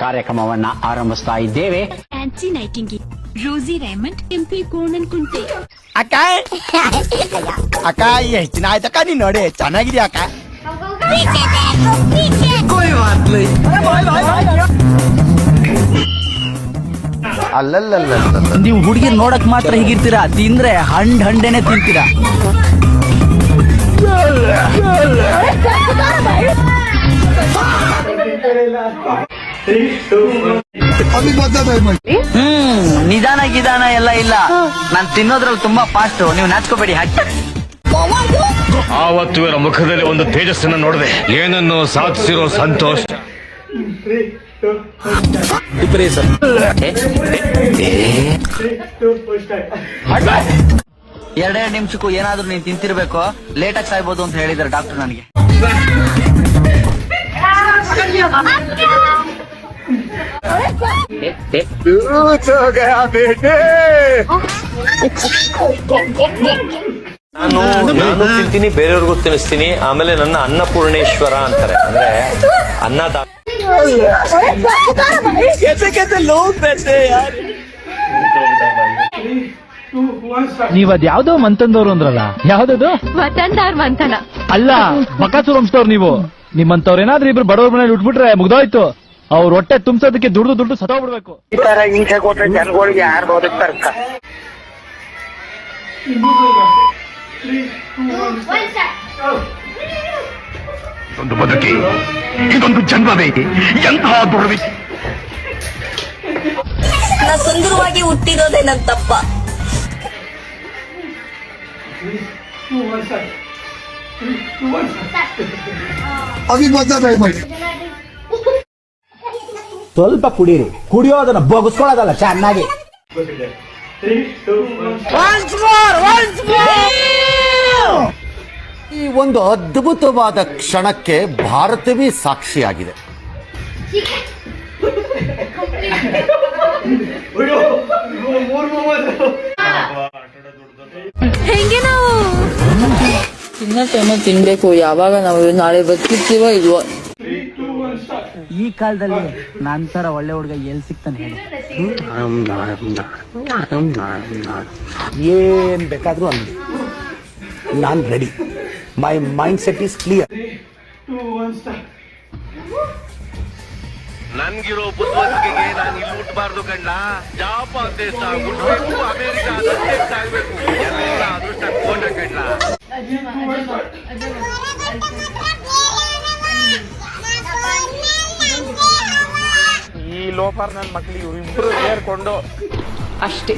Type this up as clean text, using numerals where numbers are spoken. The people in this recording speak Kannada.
ಕಾರ್ಯಕ್ರಮವನ್ನ ಆರಂಭಿಸ್ತಾ ಇದ್ದೇವೆ. ಆನ್ಸಿ ನೈಟಿಂಗೇಲ್, ರೋಸಿ ರೇಮಂಡ್, ಎಂಪಿ ಕೋಣನ್ ಕುಂಟೆ. ಅಕ್ಕ ಅಕ್ಕ ಎಷ್ಟು ದಿನ ಆಯ್ತಕ್ಕ ನೀನ್ ನೋಡಿ ಚೆನ್ನಾಗಿದ್ಯಾ ಅಕ್ಕ. ಅಲ್ಲಲ್ಲ ನೀವು ಹುಡುಗಿ ನೋಡಕ್ ಮಾತ್ರ ಹೀಗಿರ್ತೀರಾ, ತಿಂದ್ರೆ ಹಂಡೇನೆ ತಿಂತೀರಾ. ನಿಧಾನ ಗಿದಾನ ಎಲ್ಲ ಇಲ್ಲ, ನಾನ್ ತಿನ್ನೋದ್ರಲ್ಲಿ ತುಂಬಾ ಫಾಸ್ಟ್, ನೀವು ನಾಚ್ಕೋಬೇಡಿ. ಹಾಕಿ ಆವತ್ತು ಇವರ ಮುಖದಲ್ಲಿ ಒಂದು ತೇಜಸ್ಸನ್ನು ನೋಡಿದೆ, ಏನನ್ನು ಸಾಧಿಸಿರೋ ಸಂತೋಷ. ಎರಡೆರಡು ನಿಮಿಷಕ್ಕೂ ಏನಾದ್ರೂ ನೀನ್ ತಿಂತಿರ್ಬೇಕು, ಲೇಟಾಗಿ ಸಾಯ್ಬೋದು ಅಂತ ಹೇಳಿದಾರೆ ಡಾಕ್ಟರ್ ನನಗೆ. ನಾನು ತಿಂತೀನಿ, ಬೇರೆಯವ್ರಿಗೂ ತಿನ್ನಿಸ್ತೀನಿ. ಆಮೇಲೆ ನನ್ನ ಅನ್ನಪೂರ್ಣೇಶ್ವರ ಅಂತಾರೆ, ಅಂದ್ರೆ ಅನ್ನದ. ನೀವ್ ಅದ್ ಯಾವ್ದೋ ಮಂತಂದವ್ರು ಅಂದ್ರಲ್ಲ, ಯಾವ್ದದು ವತನ್ದಾರ್ ಮಂಥನ ಅಲ್ಲ, ಬಕಾಸುರ ವಂಶದವ್ರು ನೀವು. ನಿಮ್ಮಂತವ್ರು ಏನಾದ್ರೂ ಇಬ್ರು ಬಡವ್ರ ಮನೇಲಿ ಉಟ್ಬಿಟ್ರೆ ಮುಗ್ದೋಯ್ತು. ಅವ್ರ ಹೊಟ್ಟೆ ತುಂಬಿಸೋದಕ್ಕೆ ದುಡ್ಡು ಸತ್ತೋಗ್ಬಿಡ್ಬೇಕು. ಹಿಂಸೆ ಕೊಟ್ರೆ ಜನಗಳಿಗೆ ಯಾರು ಬದುಕ್ತಾರಕ್ಕ? ಒಂದು ಬದುಕಿ, ಇದೊಂದು ಜನ್ಮವೇ, ಎಂತಹ ದುರ್ವಿ. ನಾ ಸುಂದರವಾಗಿ ಹುಟ್ಟಿರೋದೇ ನನ್ ತಪ್ಪ. ಸ್ವಲ್ಪ ಕುಡೀರಿ, ಕುಡಿಯೋದನ್ನ ಬಗ್ಸ್ಕೊಳ್ಳೋದಲ್ಲ, ಚೆನ್ನಾಗಿ. ಈ ಒಂದು ಅದ್ಭುತವಾದ ಕ್ಷಣಕ್ಕೆ ಭಾರತವೇ ಸಾಕ್ಷಿಯಾಗಿದೆ. ಹೆಂಗೆ ನಾವು ತಿನ್ನ ಟೈಮಲ್ಲಿ ತಿನ್ಬೇಕು. ಯಾವಾಗ ನಾವು ನಾಳೆ ಬದುಕಿರ್ತೀವೋ ಇಲ್ವೋ. ಈ ಕಾಲದಲ್ಲಿ ನಂತರ ಒಳ್ಳೆ ಹುಡುಗ ಎಲ್ಲಿ ಸಿಗ್ತಾನೆ ಹೇಳಿ? ಏನ್ ಬೇಕಾದ್ರೂ ಅಲ್ಲ, ನಾನ್ ready. My mind set is clear. ನನ್ಗಿರೋ ಬುದ್ಧಿವಂತಿಕೆಗೆ ನಾನು ಇಲ್ಲಿ ಹುಟ್ಟಬಾರ್ದು ಕಣ್ಣ. ಜಾಪಾನ್ ದೇಶ ಹುಟ್ಟಬೇಕು, ಅಮೆರಿಕ ಆಗ್ಬೇಕು, ಎಲ್ಲ ಅದೃಷ್ಟ ಕೋಟ ಕಣ್ಣ. ಈ ಲೋಪರ್ ನನ್ನ ಮಕ್ಳಿಗೆ ಇವ್ರಿಬ್ರು ಸೇರ್ಕೊಂಡು ಅಷ್ಟೇ.